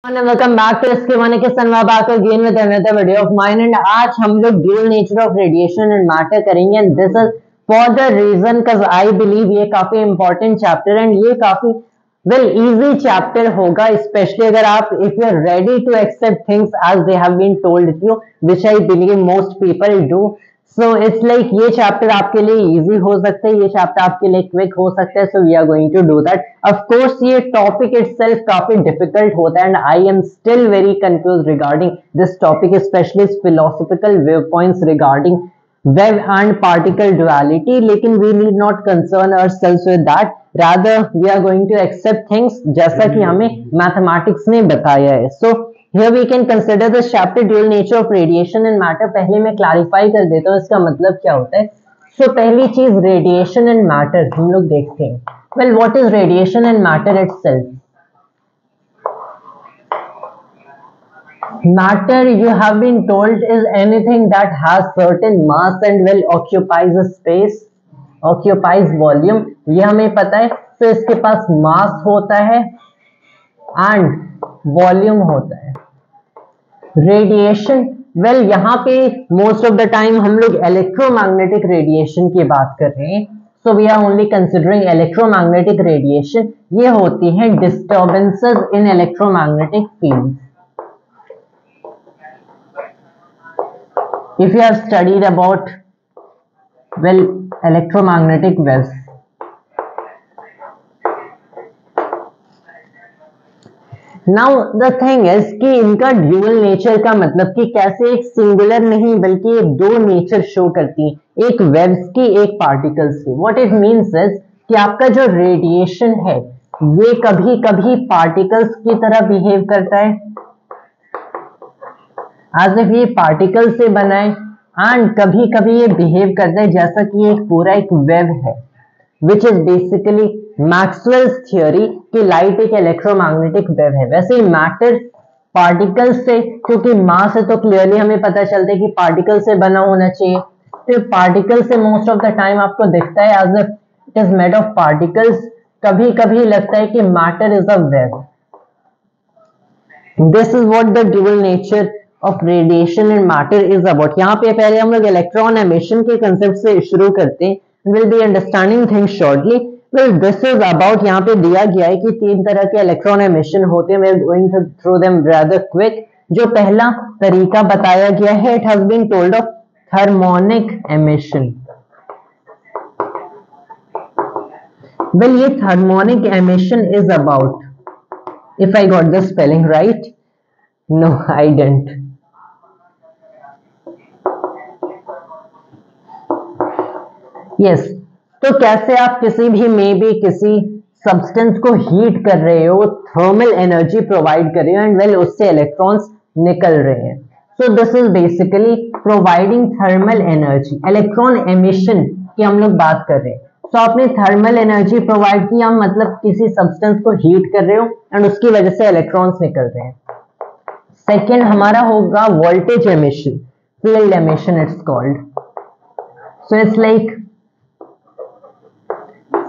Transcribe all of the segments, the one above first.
Welcome back to इसके माने के सनवा back again with another video of mine. And आज हम लोग dual nature of radiation and matter करेंगे। And this is for the reason cuz I believe ये काफी इंपॉर्टेंट चैप्टर एंड ये काफी वेल इजी चैप्टर होगा, स्पेशली अगर आप if you are ready to accept things as they have been told you, which I believe most people do. So it's like ये चैप्टर आपके लिए इजी हो सकता है, ये चैप्टर आपके लिए क्विक हो सकता है। So we are going to do that. Of course ये टॉपिक इटसेल्फ काफी डिफिकल्ट होता है and I am still very confuse regarding this topic, specially philosophical view points regarding wave and particle duality. लेकिन we need not concern ourselves with that, rather we are going to accept things जैसा कि हमें mathematics ने बताया है। सो here we can consider the chapter dual nature of radiation and matter। पहले मैं clarify कर देता हूँ इसका मतलब क्या होता है। So पहली चीज रेडिएशन एंड मैटर हम लोग देखते हैं। Well, what is radiation and matter itself? Matter, you have been told, is anything that has certain mass and well occupies a space, occupies volume। ये हमें पता है। तो इसके पास मास होता है एंड वॉल्यूम होता है। रेडिएशन, वेल यहाँ पे मोस्ट ऑफ द टाइम हम लोग इलेक्ट्रोमैग्नेटिक रेडिएशन की बात कर रहे हैं। So we are only considering electromagnetic radiation. ये होती है disturbances in electromagnetic field. If you have studied about well electromagnetic waves, now the thing is कि इनका ड्यूअल नेचर का मतलब कि कैसे एक सिंगुलर नहीं बल्कि दो नेचर शो करती है, एक वेव्स की एक पार्टिकल्स की। व्हाट इट मींस इज कि आपका जो रेडिएशन है ये कभी कभी पार्टिकल्स की तरह बिहेव करता है, एज इफ ये पार्टिकल से बना है, एंड कभी कभी ये बिहेव करता है जैसा कि एक पूरा एक वेव है, which is basically Maxwell's theory कि लाइट एक इलेक्ट्रोमैग्नेटिक वेव है। वैसे मैटर पार्टिकल से, क्योंकि मास है तो क्लियरली हमें पता चलता है कि पार्टिकल से बना होना चाहिए। तो पार्टिकल से मोस्ट ऑफ द टाइम आपको दिखता है as it is made of particles. कभी कभी लगता है कि matter is a wave. This is what the dual nature of radiation and matter is about. यहाँ पे पहले हम लोग इलेक्ट्रॉन एमिशन के कंसेप्ट से शुरू करते हैं। We'll be understanding things shortly. Well, this is about, यहाँ पे दिया गया है कि तीन तरह के इलेक्ट्रॉन एमिशन होते हैं। We're going to through them rather quick. जो पहला तरीका बताया गया है, it has been told of thermonic emission. Well, ये thermonic emission is about, if I got the spelling right, no, I didn't. Yes तो कैसे आप किसी भी किसी सब्सटेंस को हीट कर रहे हो, थर्मल एनर्जी प्रोवाइड कर रहे हो एंड वेल उससे इलेक्ट्रॉन्स निकल रहे हैं। So this is basically providing thermal energy. Electron emission की हम लोग बात कर रहे हैं। सो आपने थर्मल एनर्जी प्रोवाइड किया, मतलब किसी सब्सटेंस को हीट कर रहे हो एंड उसकी वजह से इलेक्ट्रॉन्स निकल रहे हैं। सेकेंड हमारा होगा voltage emission, field emission it's called. So it's like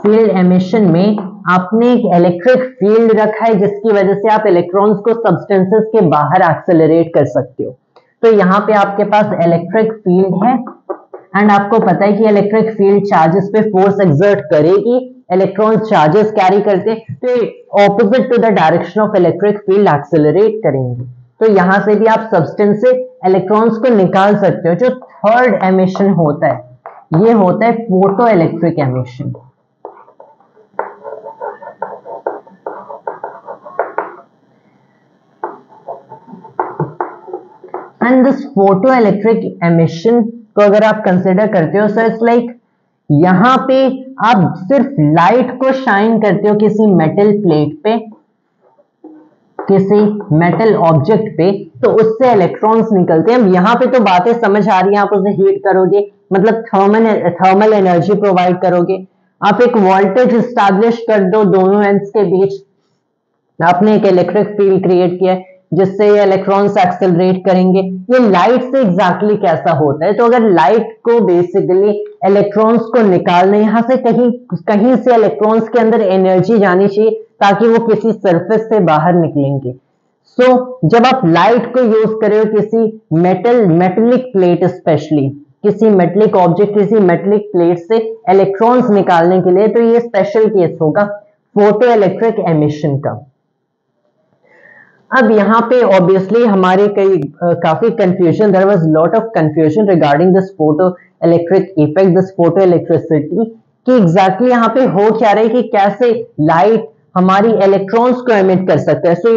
field emission में आपने एक इलेक्ट्रिक फील्ड रखा है जिसकी वजह से आप इलेक्ट्रॉन्स को सब्सटेंसेस के बाहर एक्सेलरेट कर सकते हो। तो यहाँ पे आपके पास इलेक्ट्रिक फील्ड है एंड आपको पता है कि इलेक्ट्रिक फील्ड चार्जेस पे फोर्स एक्सर्ट करेगी, इलेक्ट्रॉन्स चार्जेस कैरी करते हैं तो opposite to the direction of electric field accelerate करेंगे। तो यहाँ से भी आप सब्सटेंस से इलेक्ट्रॉन्स को निकाल सकते हो। जो थर्ड एमिशन होता है ये होता है photo electric emission. And this photo electric emission को अगर आप कंसिडर करते हो, सो इट्स लाइक यहाँ पे आप सिर्फ लाइट को शाइन करते हो किसी मेटल प्लेट पे, किसी मेटल ऑब्जेक्ट पे, तो उससे इलेक्ट्रॉन्स निकलते हैं। अब यहाँ पे तो बातें समझ आ रही हैं, आप उसे हीट करोगे मतलब थर्मल एनर्जी प्रोवाइड करोगे, आप एक वोल्टेज स्टैब्लिश कर दो दोनों एंड्स के बीच, आपने एक इलेक्ट्रिक फील्ड क्रिएट किया है जिससे ये इलेक्ट्रॉन्स एक्सेलरेट करेंगे। ये लाइट से एग्जैक्टली कैसा होता है, तो अगर लाइट को बेसिकली इलेक्ट्रॉन्स को निकालना, यहाँ से कहीं से इलेक्ट्रॉन्स के अंदर एनर्जी जानी चाहिए ताकि वो किसी सरफेस से बाहर निकलेंगे। जब आप लाइट को यूज कर रहे हो किसी मेटेलिक प्लेट, स्पेशली किसी मेटेलिक ऑब्जेक्ट, किसी मेटेलिक प्लेट से इलेक्ट्रॉन्स निकालने के लिए, तो ये स्पेशल केस होगा फोटो इलेक्ट्रिक एमिशन का। अब यहाँ पे ऑब्वियसली हमारे काफी confusion, there was lot of confusion regarding this photo electric effect, this photo electricity, कि एग्जैक्टली यहाँ पे हो क्या रहा है, कि कैसे लाइट हमारी इलेक्ट्रॉन्स को एमिट कर सकता है। सो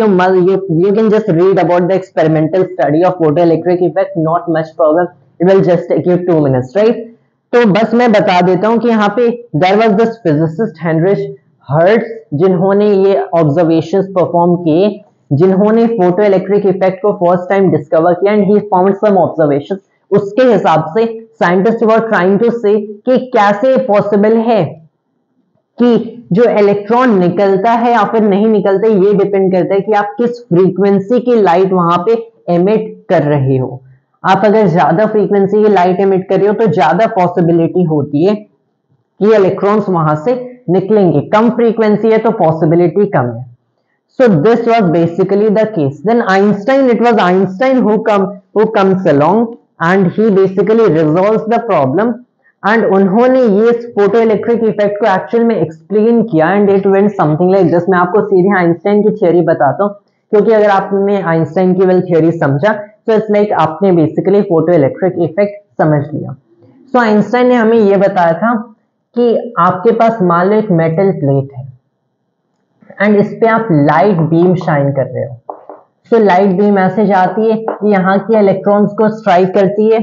you can just read about the experimental study of photoelectric effect, not much problem, it will just take you 2 minutes, right? तो बस मैं बता देता हूँ कि यहाँ पे there was this physicist Heinrich Hertz, जिन्होंने ये ऑब्जर्वेशंस परफॉर्म किए, जिन्होंने फोटो इलेक्ट्रिक इफेक्ट को फर्स्ट टाइम डिस्कवर किया, and he found some observations. उसके हिसाब से साइंटिस्ट वर ट्राइंग टू से कि कैसे पॉसिबल है कि जो इलेक्ट्रॉन निकलता है या फिर नहीं निकलता, ये डिपेंड करता है कि आप किस फ्रीक्वेंसी की लाइट वहां पे एमिट कर रहे हो। आप अगर ज्यादा फ्रीक्वेंसी की लाइट एमिट कर रहे हो तो ज्यादा पॉसिबिलिटी होती है कि इलेक्ट्रॉन्स वहां से निकलेंगे, कम फ्रीक्वेंसी है तो पॉसिबिलिटी कम है। So this was basically the case. Then Einstein, it was Einstein who comes along and he basically resolves the problem, and उन्होंने ये फोटो इलेक्ट्रिक इफेक्ट को एक्चुअल में एक्सप्लेन किया, and it went something like this. मैं आपको सीधे Einstein की theory बताता हूँ, क्योंकि अगर आपने आइंस्टाइन की वेल थ्योरी समझा तो इट्स लाइक आपने बेसिकली फोटो इलेक्ट्रिक इफेक्ट समझ लिया। सो आइंस्टाइन ने हमें ये बताया था कि आपके पास मान लो एक मेटल प्लेट है एंड इस पे आप लाइट बीम शाइन कर रहे हो। सो लाइट बीम ऐसे जाती है, यहाँ के इलेक्ट्रॉन्स को स्ट्राइक करती है।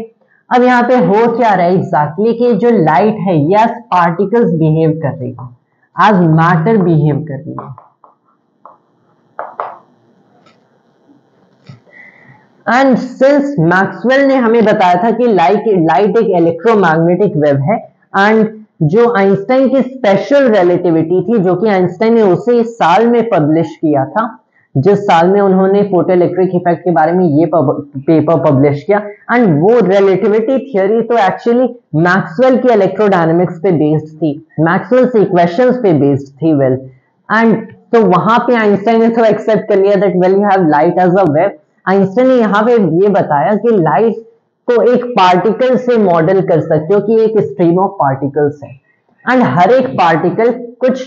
अब यहाँ पे हो क्या रहा है एग्जैक्टली कि जो लाइट है ये एज पार्टिकल्स बिहेव कर रही है, एज मैटर बिहेव कर रही है। एंड सिंस मैक्सवेल ने हमें बताया था कि लाइट एक इलेक्ट्रोमैग्नेटिक वेव है, एंड जो आइंस्टाइन की स्पेशल रिलेटिविटी थी, जो कि आइंस्टाइन ने उसी साल में पब्लिश किया था जिस साल में उन्होंने फोटो इलेक्ट्रिक इफेक्ट के बारे में ये पेपर पब्लिश किया, एंड वो रिलेटिविटी थियोरी तो एक्चुअली मैक्सवेल की इलेक्ट्रोडायनेमिक्स पे बेस्ड थी, मैक्सवेल्स इक्वेशंस पे बेस्ड थी वेल। एंड तो वहां पे आइंस्टाइन ने तो एक्सेप्ट कर लिया that well you have light as a wave. Einstein ने यहाँ पे ये बताया कि लाइट को एक पार्टिकल से मॉडल कर सकते हो कि एक स्ट्रीम ऑफ पार्टिकल्स है, एंड हर एक पार्टिकल कुछ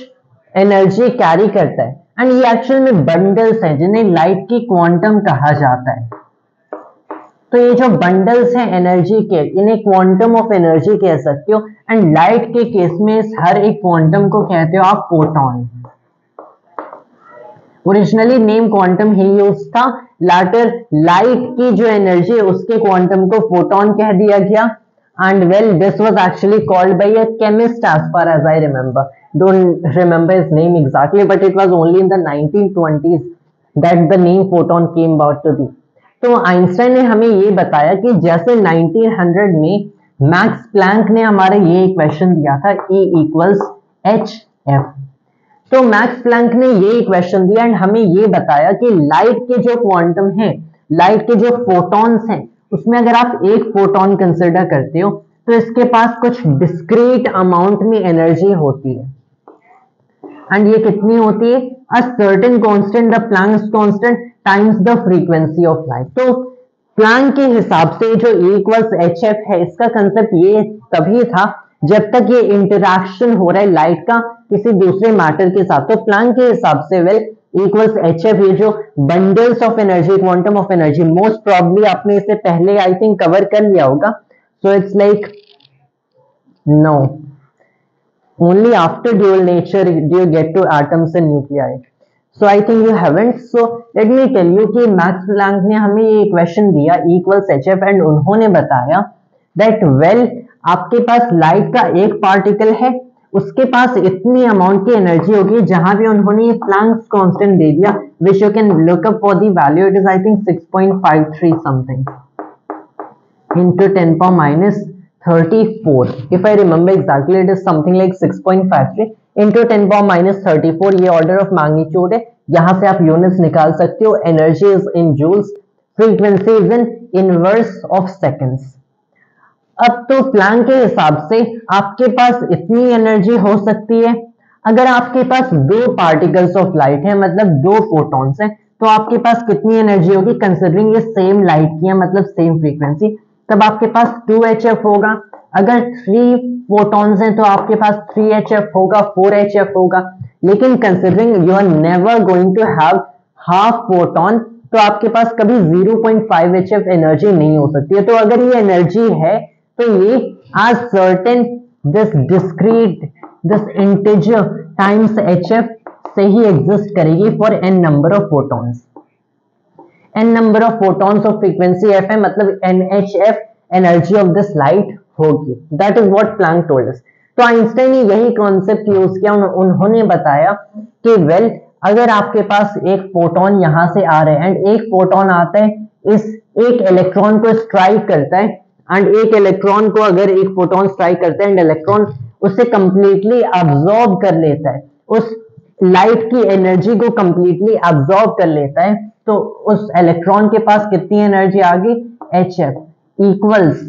एनर्जी कैरी करता है, एंड ये एक्चुअल में बंडल्स हैं जिन्हें लाइट की क्वांटम कहा जाता है। तो ये जो बंडल्स हैं एनर्जी के, इन्हें क्वांटम ऑफ एनर्जी कह सकते हो, एंड लाइट के केस में इस हर एक क्वांटम को कहते हो आप फोटॉन। ओरिजिनली नेम क्वांटम ही यूज था, लैटर लाइट की जो एनर्जी है उसके क्वांटम को फोटॉन कह दिया गया, and well this was actually called by a chemist as far as I remember, don't remember his name exactly, but it was only in the 1920s that the name photon came about to be. तो Einstein ने हमें ये बताया कि जैसे 1900 में max Planck ने हमारे ये इक्वेशन दिया था E = hf, तो मैक्स प्लैंक ने ये इक्वेशन दिया एंड हमें ये बताया कि लाइट के जो क्वांटम है, लाइट के जो फोटॉन्स हैं, उसमें अगर आप एक फोटॉन कंसिडर करते हो तो इसके पास कुछ डिस्क्रीट अमाउंट में एनर्जी होती है, एंड ये कितनी होती है, a certain constant, the Planck's constant times the frequency of light. तो प्लैंक के हिसाब से जो E = hf है, इसका कंसेप्ट ये तभी था जब तक ये इंटरैक्शन हो रहा है लाइट का किसी दूसरे मैटर के साथ। तो प्लैंक के हिसाब से वेल E = hf, ये जो bundles of energy, quantum of energy, most probably आपने इसे पहले आई थिंक कवर कर लिया होगा। So it's like no, only after dual nature do you get to atoms and nuclei, so I think you haven't. So let me tell you कि max Planck ने हमें ये इक्वेशन दिया E = hf, and उन्होंने बताया that well आपके पास light का एक पार्टिकल है, उसके पास इतनी अमाउंट की एनर्जी होगी, जहां भी उन्होंने ये प्लैंक्स कांस्टेंट दे दिया, which you can look up for the value, it is I think 6.53 something into 10⁻34, if I remember exactly it is something like 6.53 into 10⁻34, ये ऑर्डर ऑफ मैग्नीट्यूड है, यहां से आप यूनिट्स निकाल सकते हो। Energy is in joules, frequency is in inverse of seconds. अब तो प्लैंक के हिसाब से आपके पास इतनी एनर्जी हो सकती है, अगर आपके पास दो पार्टिकल्स ऑफ लाइट है, मतलब दो फोटॉन्स हैं, तो आपके पास कितनी एनर्जी होगी, कंसिडरिंग ये सेम लाइट की है मतलब सेम फ्रीक्वेंसी, तब आपके पास 2HF होगा। अगर 3 फोटॉन्स हैं तो आपके पास 3HF होगा, 4HF होगा। लेकिन considering you are never going to have half photon, तो आपके पास कभी 0.5HF एनर्जी नहीं हो सकती है। तो अगर ये एनर्जी है तो ये आज certain this discrete this integer times HF से ही एग्जिस्ट करेगी for n number of photons. n number of photons of frequency f है, मतलब NHF energy of this light होगी। That is what Planck told us. तो Einstein ने यही concept use किया। उन्होंने बताया कि वेल अगर आपके पास एक फोटोन यहां से आ रहा है एंड एक फोटोन आता है, इस एक इलेक्ट्रॉन को स्ट्राइक करता है, एंड एक इलेक्ट्रॉन को अगर एक फोटोन स्ट्राइक करता है एंड इलेक्ट्रॉन उसे कंप्लीटली अब्सॉर्ब कर लेता है, उस लाइट की एनर्जी को कंप्लीटली अब्सॉर्ब कर लेता है, तो उस इलेक्ट्रॉन के पास कितनी एनर्जी आ गई, HF इक्वल्स।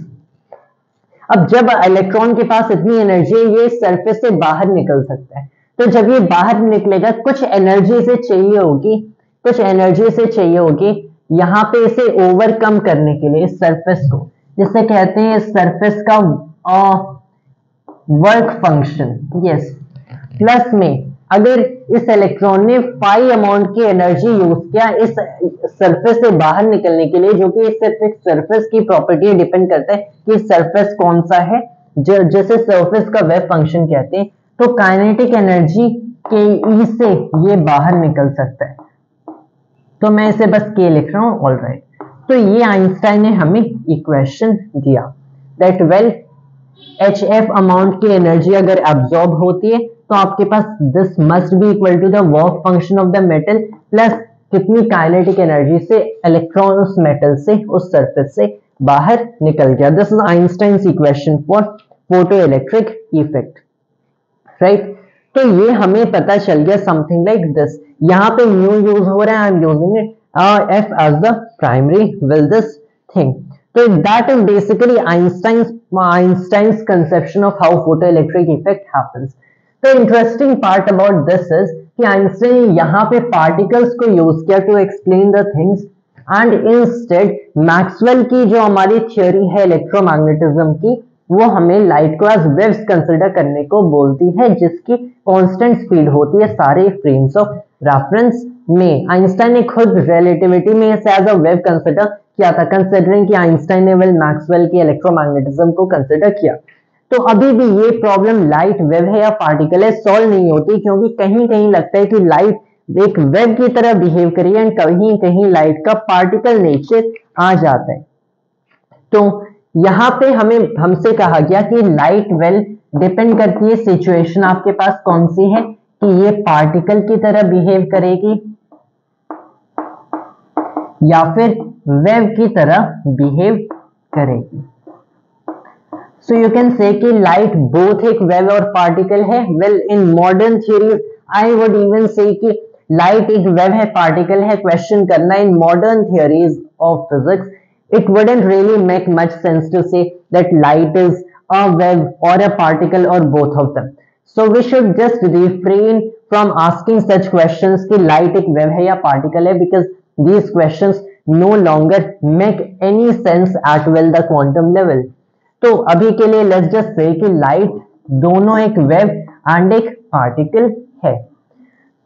अब जब इलेक्ट्रॉन के पास इतनी एनर्जी है, ये सरफेस से बाहर निकल सकता है। तो जब ये बाहर निकलेगा कुछ एनर्जी से चाहिए होगी, कुछ एनर्जी से चाहिए होगी यहाँ पे इसे ओवरकम करने के लिए, इस सरफेस को, जिसे कहते हैं इस सरफेस का वर्क फंक्शन। यस, प्लस में अगर इस इलेक्ट्रॉन ने फाई अमाउंट की एनर्जी यूज किया इस सरफेस से बाहर निकलने के लिए, जो कि सिर्फ एक सरफेस की प्रॉपर्टी डिपेंड करता है कि सरफेस कौन सा है, जैसे सरफेस का वेव फंक्शन कहते हैं, तो काइनेटिक एनर्जी के ई से ये बाहर निकल सकता है। तो मैं इसे बस के लिख रहा हूं, ऑलराइट। तो ये आइंस्टाइन ने हमें इक्वेशन दिया दैट वेल HF अमाउंट की एनर्जी अगर एब्जॉर्ब होती है तो आपके पास this must be equal to the work function of the metal plus कितनी काइनेटिक एनर्जी से इलेक्ट्रॉन उस मेटल से उस सरफेस से बाहर निकल गया। This is Einstein's equation for photo electric effect, right. तो ये हमें पता चल गया समथिंग लाइक दिस। यहाँ पे न्यू यूज हो रहा है, I am using it F as the primary will this thing. So that is basically Einstein's conception of how photoelectric effect happens. The interesting part about this is कि Einstein यहाँ पे particles को use किया to explain the things, and instead Maxwell की जो हमारी theory है electromagnetism की, वो हमें लाइट को एज वेव्स कंसिडर करने को बोलती है, जिसकी कांस्टेंट स्पीड होती है सारे फ्रेम्स ऑफ रेफरेंस में। आइंस्टाइन ने खुद रिलेटिविटी में इसे एज अ वेव कंसिडर किया था, कंसिडरिंग कि आइंस्टाइन ने वेल मैक्सवेल की इलेक्ट्रोमैग्नेटिज्म को कंसिडर किया। तो अभी भी ये प्रॉब्लम लाइट वेव है या पार्टिकल है सॉल्व नहीं होती, क्योंकि कहीं कहीं लगता है कि लाइट एक वेव की तरह बिहेव करी है एंड कहीं कहीं लाइट का पार्टिकल नेचर आ जाता है। तो यहाँ पे हमसे कहा गया कि लाइट वेल डिपेंड करती है सिचुएशन आपके पास कौन सी है, कि ये पार्टिकल की तरह बिहेव करेगी या फिर वेव की तरह बिहेव करेगी। सो यू कैन से कि लाइट बोथ एक वेव और पार्टिकल है। Well in modern theories I would even से कि लाइट एक वेव है पार्टिकल है, क्वेश्चन करना in modern theories of physics, it wouldn't really make much sense to say that light is a wave or a particle or both of them. So we should just refrain from asking such questions कि light एक wave है या particle है, because these questions no longer make any sense at well the quantum level. तो अभी के लिए let's just say कि light दोनों एक wave and एक particle है।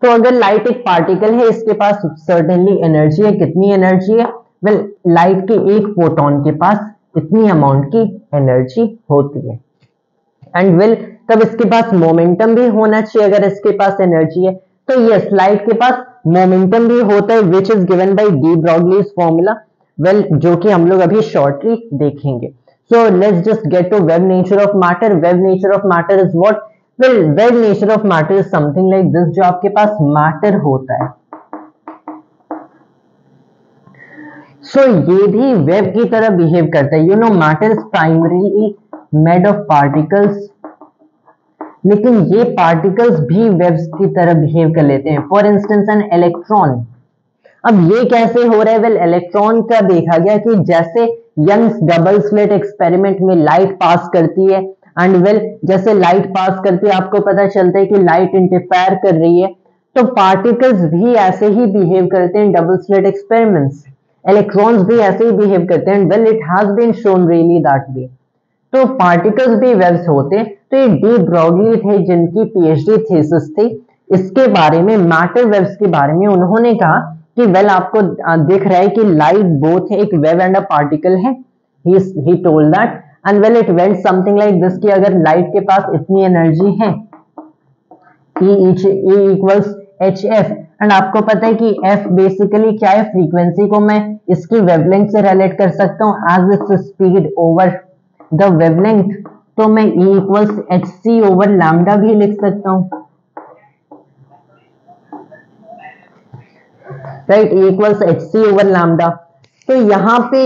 तो अगर लाइट एक पार्टिकल है, इसके पास सर्टेनली एनर्जी है, कितनी एनर्जी है, वेल लाइट के एक फोटोन के पास इतनी अमाउंट की एनर्जी होती है, एंड वेल तब इसके पास मोमेंटम भी होना चाहिए अगर इसके पास एनर्जी है। तो यस, लाइट के पास मोमेंटम भी होता है which is given by de Broglie's formula, well जो कि हम लोग अभी शॉर्टली देखेंगे। So let's just get to wave nature of matter. Wave nature of matter is what, well wave nature of matter is something like this, जो आपके पास matter होता है। सो ये भी वेव की तरह बिहेव करता है। You know matter is primarily made of particles, लेकिन ये पार्टिकल्स भी वेव्स की तरह बिहेव कर लेते हैं। For instance an electron. अब ये कैसे हो रहा है, वेल इलेक्ट्रॉन का देखा गया कि जैसे यंग्स डबल स्लिट एक्सपेरिमेंट में लाइट पास करती है, एंड वेल जैसे लाइट पास करती है आपको पता चलता है कि लाइट इंटरफेयर कर रही है, तो पार्टिकल्स भी ऐसे ही बिहेव करते हैं डबल स्लिट एक्सपेरिमेंट्स, इलेक्ट्रॉन्स भी ऐसे ही बिहेव करते हैं, well it has been shown really that way. तो पार्टिकल्स भी वेव्स होते। तो ये डी ब्रॉगली थे जिनकी पीएचडी थीसिस थी इसके बारे में, मैटर वेव्स के बारे में। उन्होंने कहा कि वेल आपको दिख रहा है कि लाइट बोथ एक वेव एंड अ पार्टिकल है, he told that, and well it went something like this कि अगर लाइट के पास इतनी एनर्जी है E equals H F, and आपको पता है कि एफ बेसिकली क्या है, फ्रीक्वेंसी को मैं इसकी वेवलेंथ से रिलेट कर सकता हूँ as its speed over the wavelength. तो मैं E equals h c over lambda भी लिख सकता हूँ, right, E equals h c over lambda. तो यहाँ पे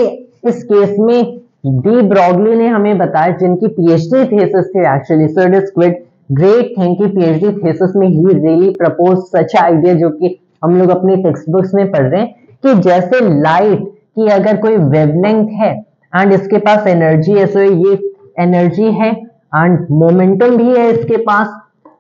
इस केस में डी ब्रॉगली ने हमें बताया, जिनकी पीएचडी थीसिस थी actually, so it is quit great thing कि पीएचडी थीसिस में he really propose such idea, जो कि हम लोग अपनी टेक्स्ट बुक्स में पढ़ रहे हैं, कि जैसे लाइट की अगर कोई वेवलेंथ है एंड इसके पास एनर्जी है, सो ये एनर्जी है एंड मोमेंटम भी है इसके पास,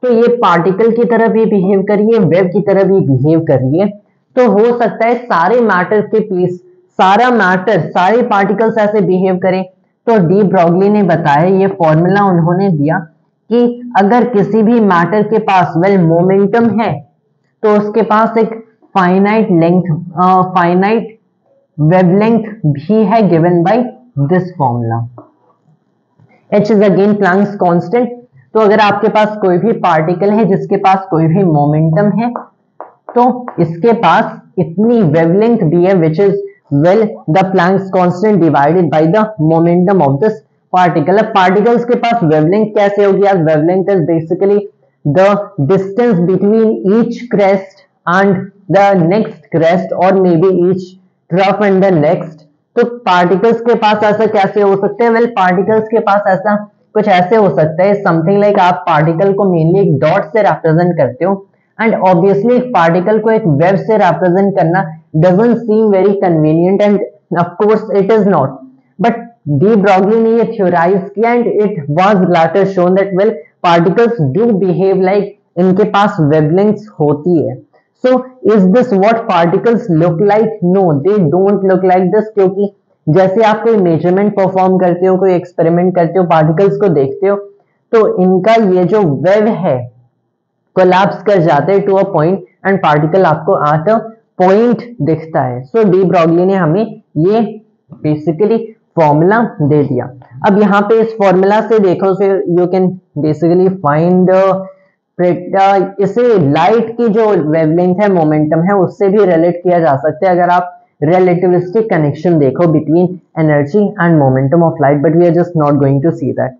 तो ये पार्टिकल की तरह भी बिहेव करिए, वेव की तरह भी बिहेव करिए। तो हो सकता है सारे मैटर के पीस, सारा मैटर, सारे पार्टिकल्स ऐसे बिहेव करें। तो डी ब्रॉगली ने बताया, ये फॉर्मूला उन्होंने दिया कि अगर किसी भी मैटर के पास वेल मोमेंटम है तो उसके पास एक फाइनाइट लेंथ, फाइनाइट वेवलेंथ भी है, given by this formula. H is again Planck's constant. तो अगर आपके पास कोई भी पार्टिकल है जिसके पास कोई भी मोमेंटम है, तो इसके पास इतनी वेवलेंथ भी है, which is well the Planck's constant divided by the momentum of this particle. अब पार्टिकल्स के पास वेवलेंथ कैसे होगी? आज wavelength is basically the distance between each crest and the next crest, और may be each trough and the next. तो particles के पास ऐसा कैसे हो सकते हैं? वेल पार्टिकल्स के पास ऐसा कुछ ऐसे हो सकता है, समथिंग लाइक आप पार्टिकल को मेनली एक डॉट से रिप्रेजेंट करते हो, एंड ऑब्वियसली एक पार्टिकल को एक वेव से रिप्रेजेंट करना doesn't seem very convenient, end of course it is not, but de Broglie ने ये थ्योराइज किया and it was later shown that well particles do behave like इनके पास वेवलेंथ्स होती है। So is this what particles look like? No, they don't look like this, क्योंकि जैसे आप कोई मेजरमेंट परफॉर्म करते हो, कोई एक्सपेरिमेंट करते हो, पार्टिकल्स को देखते हो, तो इनका ये जो वेव है कोलैप्स कर जाते हैं to a point, and particle आपको एट अ पॉइंट दिखता है। सो डी ब्रॉगली ने हमें ये बेसिकली फॉर्मूला दे दिया। अब यहाँ पे इस फॉर्मूला से देखो, so you can basically find इसे लाइट की जो वेवलेंथ है, मोमेंटम है, उससे भी रिलेट किया जा सकता है अगर आप रिलेटिविस्टिक कनेक्शन देखो between energy and momentum of light, but we are just not going to see that,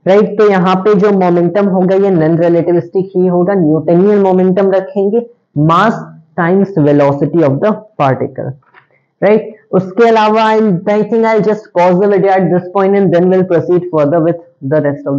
right. तो यहाँ पे जो मोमेंटम होगा ये नॉन रिलेटिविस्टिक ही होगा, न्यूटनियन मोमेंटम रखेंगे, mass times velocity of the particle, right. उसके अलावा I think I just pause the video at this point and then will proceed further with the rest of